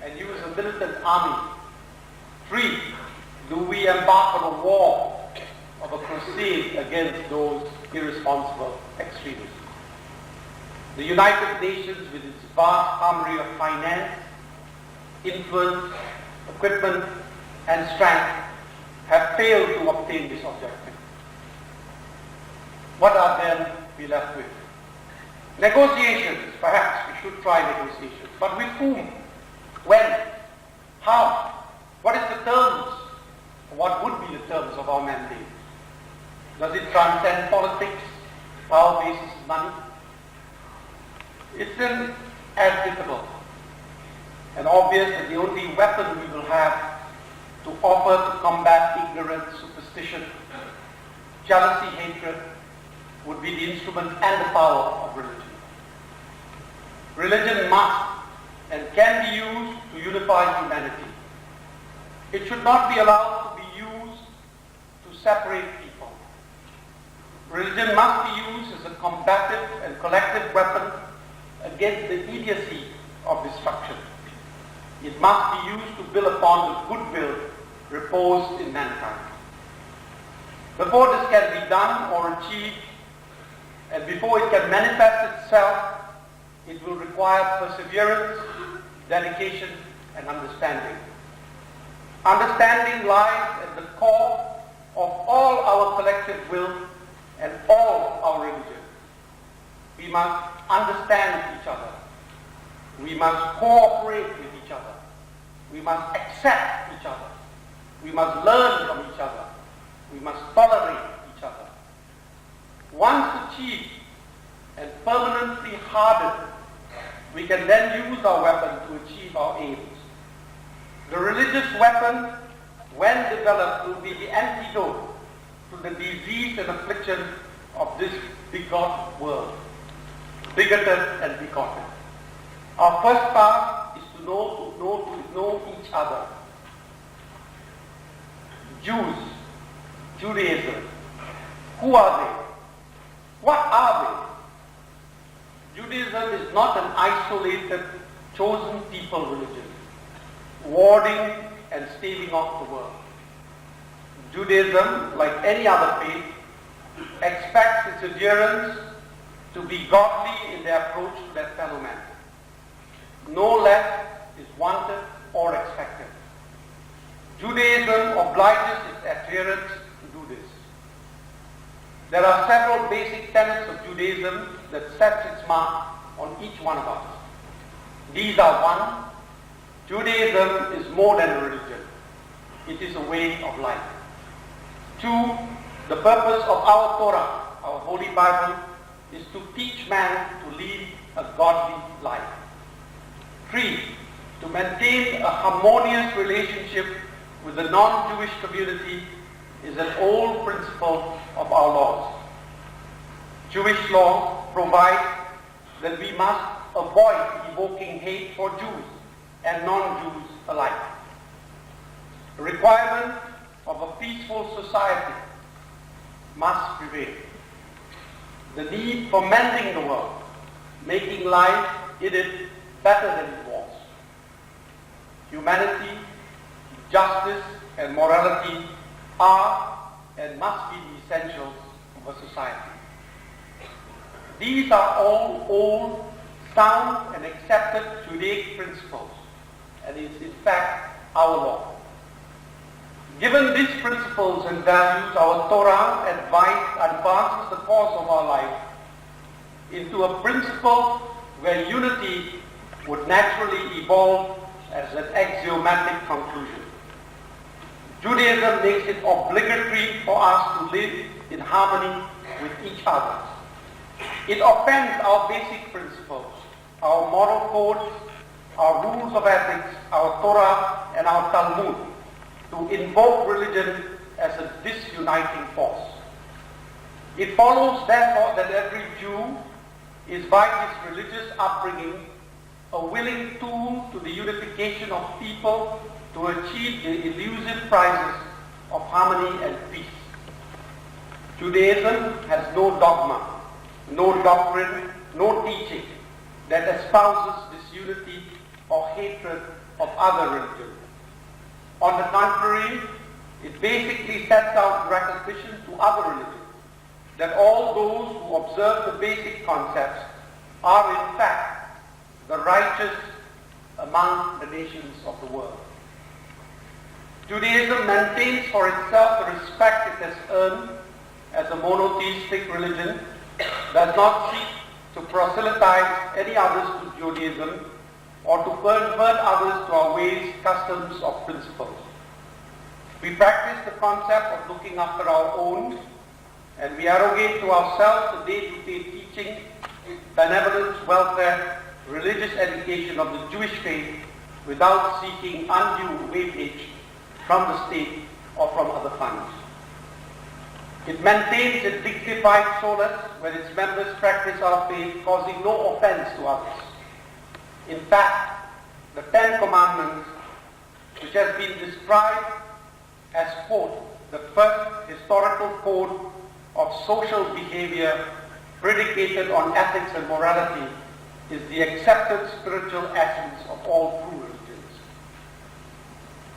and use a militant army? 3, do we embark on a war of a crusade against those irresponsible extremists? The United Nations, with its vast armory of finance, influence, equipment, and strength, have failed to obtain this objective. What are then we left with? Negotiations. Perhaps we should try negotiations. But with whom? When? How? What is the terms? What would be the terms of our mandate? Does it transcend politics, power basis money? It's then as difficult and obvious that the only weapon we will have to offer to combat ignorance, superstition, jealousy, hatred, would be the instrument and the power of religion. Religion must and can be used to unify humanity. It should not be allowed to be used to separate people. Religion must be used as a combative and collective weapon against the idiocy of destruction. It must be used to build upon the goodwill reposed in mankind. Before this can be done or achieved, and before it can manifest itself, it will require perseverance, dedication, and understanding. Understanding lies at the core of all our collective will and all our religion. We must understand each other. We must cooperate with each other. We must accept each other. We must learn from each other. We must tolerate each other. Once achieved and permanently hardened, we can then use our weapon to achieve our aims. The religious weapon, when developed, will be the antidote to the disease and affliction of this bigoted world, bigoted and bigoted. Our first task is to know each other. Jews, Judaism, who are they? What are they? Judaism is not an isolated, chosen people religion, warding and staving off the world. Judaism, like any other faith, expects its adherents to be godly in their approach to their fellow man. No less is wanted or expected. Judaism obliges its adherents to do this. There are several basic tenets of Judaism that sets its mark on each one of us. These are: 1, Judaism is more than a religion. It is a way of life. 2, the purpose of our Torah, our Holy Bible, is to teach man to lead a godly life. 3, to maintain a harmonious relationship with the non-Jewish community is an old principle of our laws. Jewish law provides that we must avoid evoking hate for Jews and non-Jews alike. The requirement of a peaceful society must prevail. The need for mending the world, making life in it better than it was. Humanity, justice, and morality are and must be the essentials of a society. These are all old, sound, and accepted Judaic principles, and is in fact our law. Given these principles and values, our Torah advances the course of our life into a principle where unity would naturally evolve as an axiomatic conclusion. Judaism makes it obligatory for us to live in harmony with each other. It offends our basic principles, our moral codes, our rules of ethics, our Torah, and our Talmud, to invoke religion as a disuniting force. It follows, therefore, that every Jew is by his religious upbringing a willing tool to the unification of people to achieve the elusive prizes of harmony and peace. Judaism has no dogma, no doctrine, no teaching that espouses this unity or hatred of other religions. On the contrary, it basically sets out recognition to other religions that all those who observe the basic concepts are in fact the righteous among the nations of the world. Judaism maintains for itself the respect it has earned as a monotheistic religion, does not seek to proselytize any others to Judaism or to convert others to our ways, customs, or principles. We practice the concept of looking after our own, and we arrogate to ourselves the day-to-day teaching, benevolence, welfare, religious education of the Jewish faith without seeking undue weightage from the state or from other funds. It maintains a dignified solace when its members practice our faith, causing no offense to others. In fact, the Ten Commandments, which has been described as, quote, the first historical code of social behavior predicated on ethics and morality, is the accepted spiritual essence of all true religions.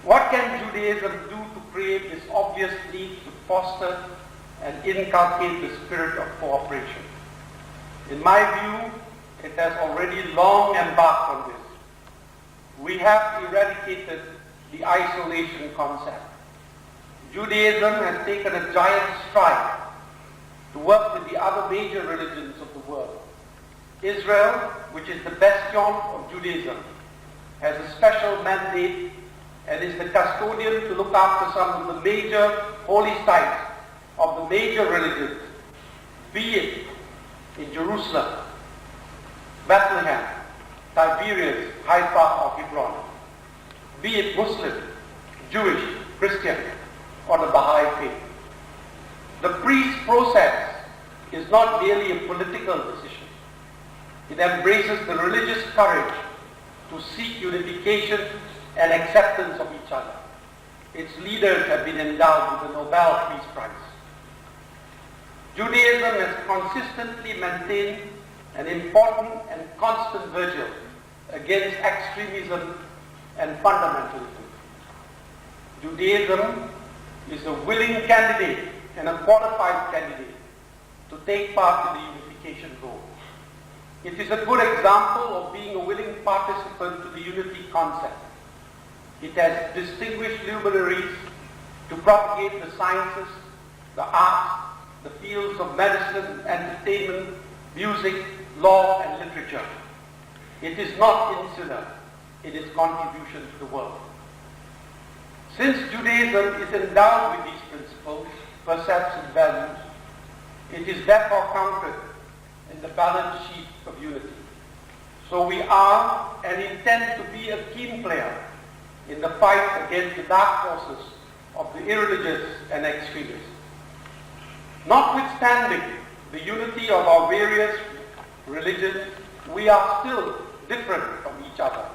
What can Judaism do to create this obvious need to foster and inculcate the spirit of cooperation? In my view, it has already long embarked on this. We have eradicated the isolation concept. Judaism has taken a giant stride to work with the other major religions of the world. Israel, which is the bastion of Judaism, has a special mandate and is the custodian to look after some of the major holy sites of the major religions, be it in Jerusalem, Bethlehem, Tiberias, Haifa, or Hebron, be it Muslim, Jewish, Christian, or the Baha'i faith. The priest process is not merely a political decision. It embraces the religious courage to seek unification and acceptance of each other. Its leaders have been endowed with the Nobel Peace Prize. Judaism has consistently maintained an important and constant vigil against extremism and fundamentalism. Judaism is a willing candidate and a qualified candidate to take part in the unification role. It is a good example of being a willing participant to the unity concept. It has distinguished luminaries to propagate the sciences, the arts, the fields of medicine, entertainment, music, law, and literature. It is not insular in its contribution to the world. Since Judaism is endowed with these principles, precepts, and values, it is therefore counted in the balance sheet of unity. So we are and intend to be a keen player in the fight against the dark forces of the irreligious and extremists. Notwithstanding the unity of our various religions, we are still different from each other,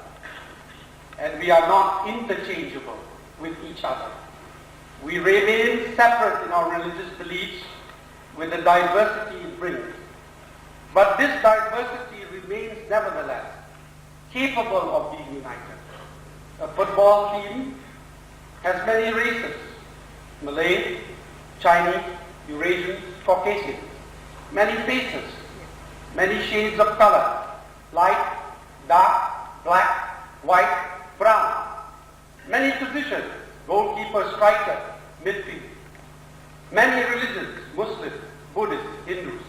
and we are not interchangeable with each other. We remain separate in our religious beliefs with the diversity it brings. But this diversity remains nevertheless capable of being united. A football team has many races: Malay, Chinese, Eurasians, Caucasians, many faces, many shades of color, light, dark, black, white, brown, many positions: goalkeeper, striker, midfield, many religions: Muslim, Buddhist, Hindus.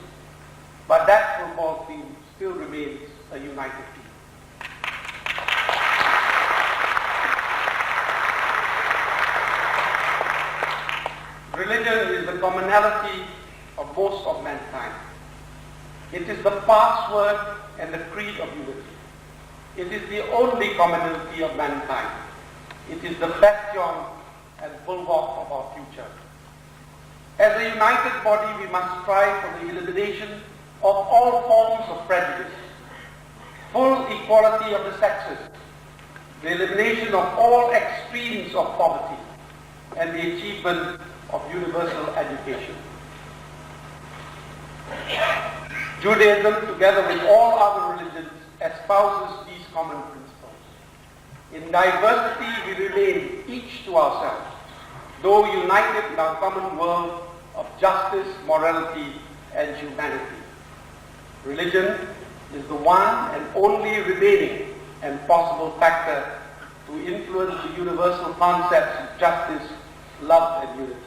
But that football team still remains a united team. Religion is the commonality of most of mankind. It is the password and the creed of unity. It is the only commonality of mankind. It is the bastion and bulwark of our future. As a united body, we must strive for the elimination of all forms of prejudice, full equality of the sexes, the elimination of all extremes of poverty, and the achievement of universal education. Judaism, together with all other religions, espouses these common principles. In diversity we remain each to ourselves, though united in our common world of justice, morality, and humanity. Religion is the one and only remaining and possible factor to influence the universal concepts of justice, love, and unity.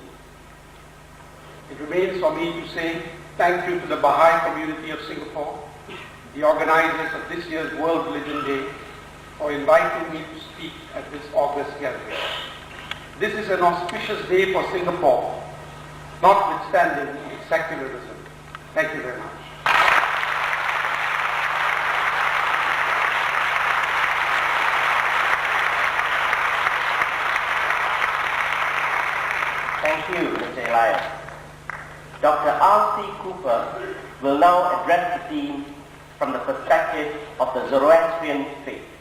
It remains for me to say thank you to the Baha'i community of Singapore, the organizers of this year's World Religion Day, for inviting me to speak at this august gathering. This is an auspicious day for Singapore, notwithstanding its secularism. Thank you very much. Thank you, Mr. Elias. Dr. R.C. Cooper will now address the theme from the perspective of the Zoroastrian faith.